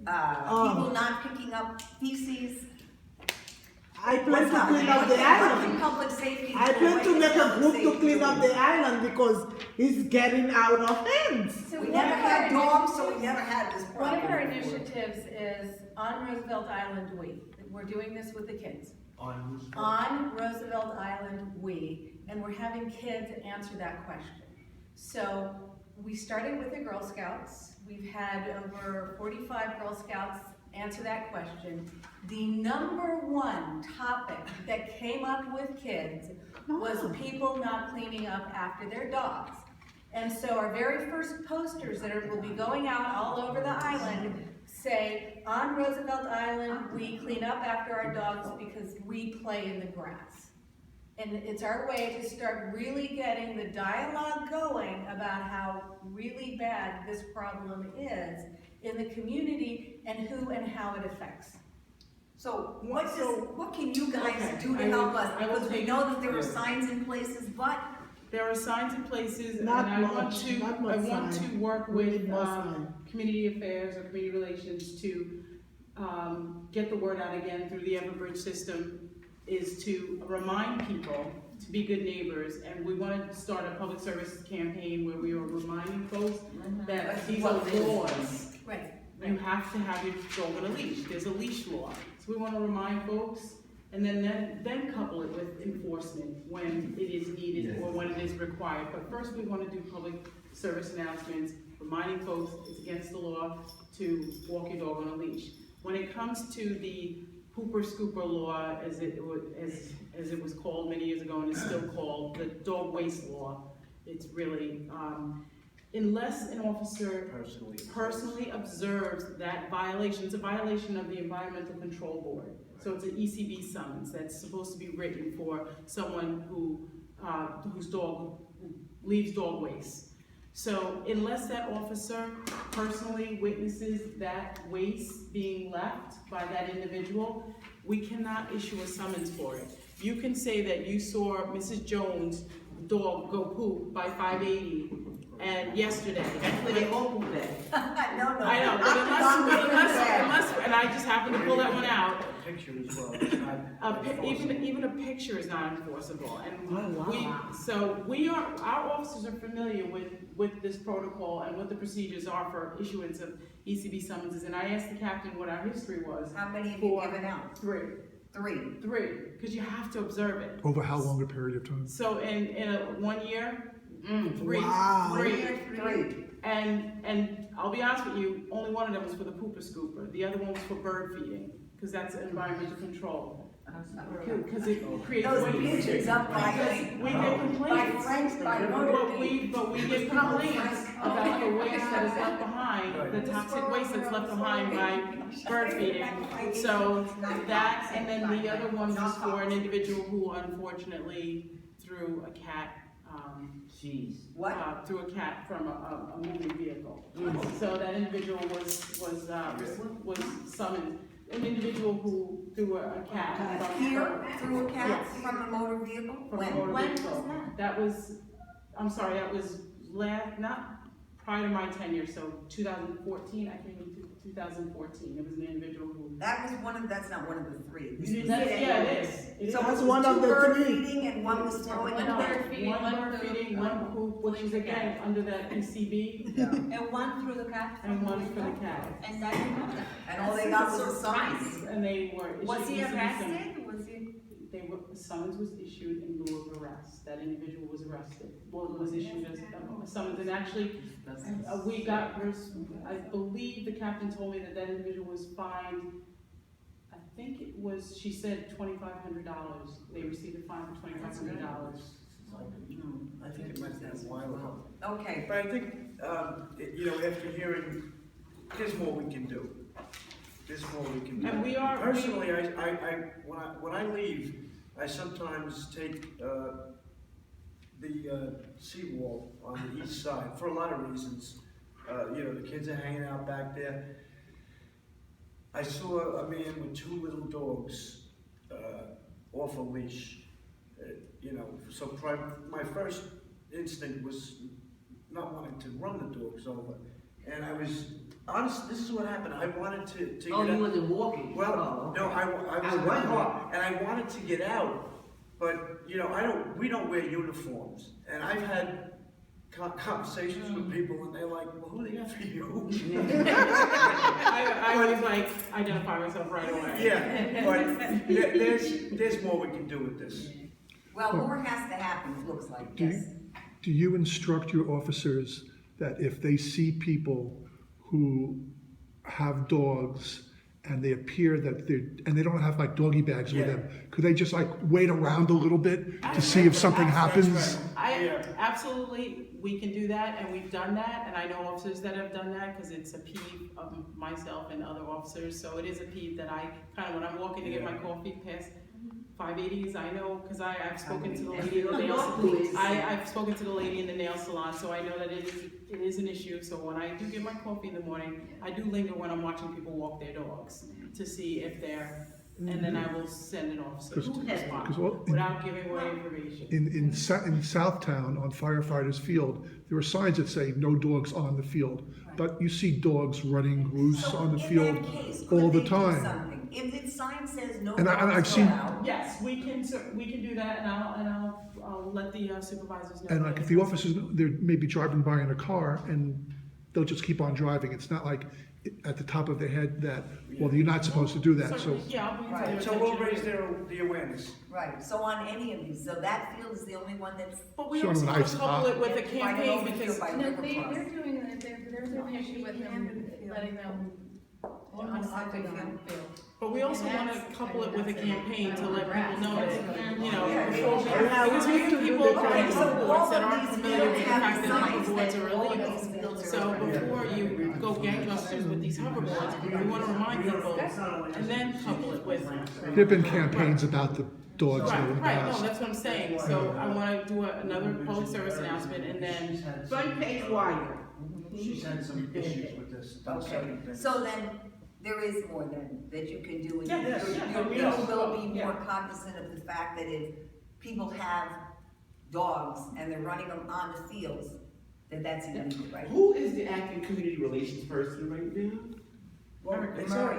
people not picking up feces. I plan to clean up the island. Public safety. I plan to make a group to clean up the island because it's getting out of hands. So we never had dogs, so we never had this problem. One of our initiatives is on Roosevelt Island Week. We're doing this with the kids. On Roosevelt Island Week, and we're having kids answer that question. So we started with the Girl Scouts. We've had over 45 Girl Scouts answer that question. The number one topic that came up with kids was people not cleaning up after their dogs. And so our very first posters that will be going out all over the island say, on Roosevelt Island, we clean up after our dogs because we play in the grass. And it's our way to start really getting the dialogue going about how really bad this problem is in the community and who and how it affects. So what can you guys do to help us? Because we know that there are signs in places, but there are signs in places, Not and I much, want to work with sign. community affairs or community relations to get the word out again through the Everbridge system, is to remind people to be good neighbors, and we want to start a public service campaign where we are reminding folks that these are laws. Right. You have to have your dog on a leash. There's a leash law. So we want to remind folks, and then couple it with enforcement when it is needed or when it is required. But first we want to do public service announcements, reminding folks it's against the law to walk your dog on a leash. When it comes to the pooper scooper law, as it was called many years ago and is still called, the dog waste law, it's really, unless an officer personally observes that violation, it's a violation of the Environmental Control Board. So it's an ECB summons that's supposed to be written for someone whose dog leaves dog waste. So unless that officer personally witnesses that waste being left by that individual, we cannot issue a summons for it. You can say that you saw Mrs. Jones' dog go poop by 580 and yesterday. actually they all move it. No. I know, but unless, and I just happened to pull that one out. Picture as well. It's not Even a picture is not enforceable, and our officers are familiar with this protocol and what the procedures are for issuance of ECB summonses. And I asked the captain what our history was. How many have you given out? Three, because you have to observe it. Over how long a period of time? So in 1 year, three. Wow. Three. And I'll be honest with you, only one of them was for the pooper scooper. The other one was for bird feeding, because that's environmental control. Because it creates Those waste. pictures up We get complaints. But we get complaints about the waste that is left behind, the toxic waste that's left behind by bird feeding. So that, and then the other one was for an individual who unfortunately threw a cat. Threw a cat from a moving vehicle. So that individual was summoned. An individual who threw a cat Threw a cat from a motor vehicle? When was that? That was not prior to my tenure, so 2014, I came in 2014. It was an individual who... That's not one of the three. It is. So That's it was one of two the bird three. feeding and one was throwing a One dog. bird feeding, One feeding, one poop, which is again under that ECB, And one through the cat. and one for the cat. And that you know that. And all they got was a summons. And they were issued. Was he ECB arrested? Was he? A summons was issued in lieu of arrest. That individual was arrested. Was issued as a summons, and actually, I believe the captain told me that individual was fined. I think it was. She said $2,500. They received a fine for $2,500. I think it might have been a while ago. Okay. But I think, after hearing, there's more we can do. And we are. Personally, when I leave, I sometimes take the seawall on the east side for a lot of reasons. The kids are hanging out back there. I saw a man with two little dogs off a leash. My first instinct was not wanting to run the dogs over. and I was, honest, this is what happened, I wanted to Oh, get you out. wasn't walking? Well, Oh, okay. no, I was in the car, and I wanted to get out, but, you know, we don't wear uniforms, and I've had conversations with people, and they're like, well, who the F are you? I always like identify myself right away. Yeah, but there's more we can do with this. Well, more has to happen, it looks like, yes. Do you instruct your officers that if they see people who have dogs and they appear that and they don't have like doggy bags with Yeah. them, could they just like wait around a little bit to see if something happens? Absolutely, we can do that, and we've done that, and I know officers that have done that, because it's a peeve of myself and other officers, so it is a peeve that I, kind of when I'm walking to get my coffee past 580s, I know, because I've spoken to the lady in the nail salon. I've spoken to the lady in the nail salon, so I know that it is an issue, so when I do get my coffee in the morning, I do linger when I'm watching people walk their dogs, to see if they're, and then I will send an officer to respond, without giving away information. In Southtown on Firefighters Field, there are signs that say no dogs on the field, but you see dogs running loose So on the in field that case, all could the they do time. something? If the sign says no And I've dogs seen- allowed, Yes, we can do that, and I'll let the supervisors know. And like if the officers, they're maybe driving by in a car and they'll just keep on driving. It's not like at the top of their head that, well, you're not supposed to do that, so. Certainly, yeah, I'll bring it to their Right. So we'll attention. raise the awareness. right, so on any of these, so that field is the only one that's. But we Sort also of an want to ice couple it with a Right campaign, over here because by No, River they're Cross. doing it, there's an issue with them, letting them on Almost like the they field. but we also want to couple it with a campaign to let people know that, you know, Yeah, before we, yeah. because we have people on Okay, so hoverboards all that of aren't these familiar with the fields have fact that signs hoverboards that are all of illegal. these fields are So illegal. before you go gangbusters with these hoverboards, we want to remind people, and then couple it with. There've been campaigns about the dogs in the Right, no, past. that's what I'm saying, so I want to do another public service announcement, and then, Front page wire. She's had some issues with this. Okay, so then, there is more then that you can do, and Yeah, your yeah, people will be yeah. more cognizant of the fact that if people have dogs and they're running them on the fields, that's illegal, right? Who is the acting community relations person right now? Well, it's Murray.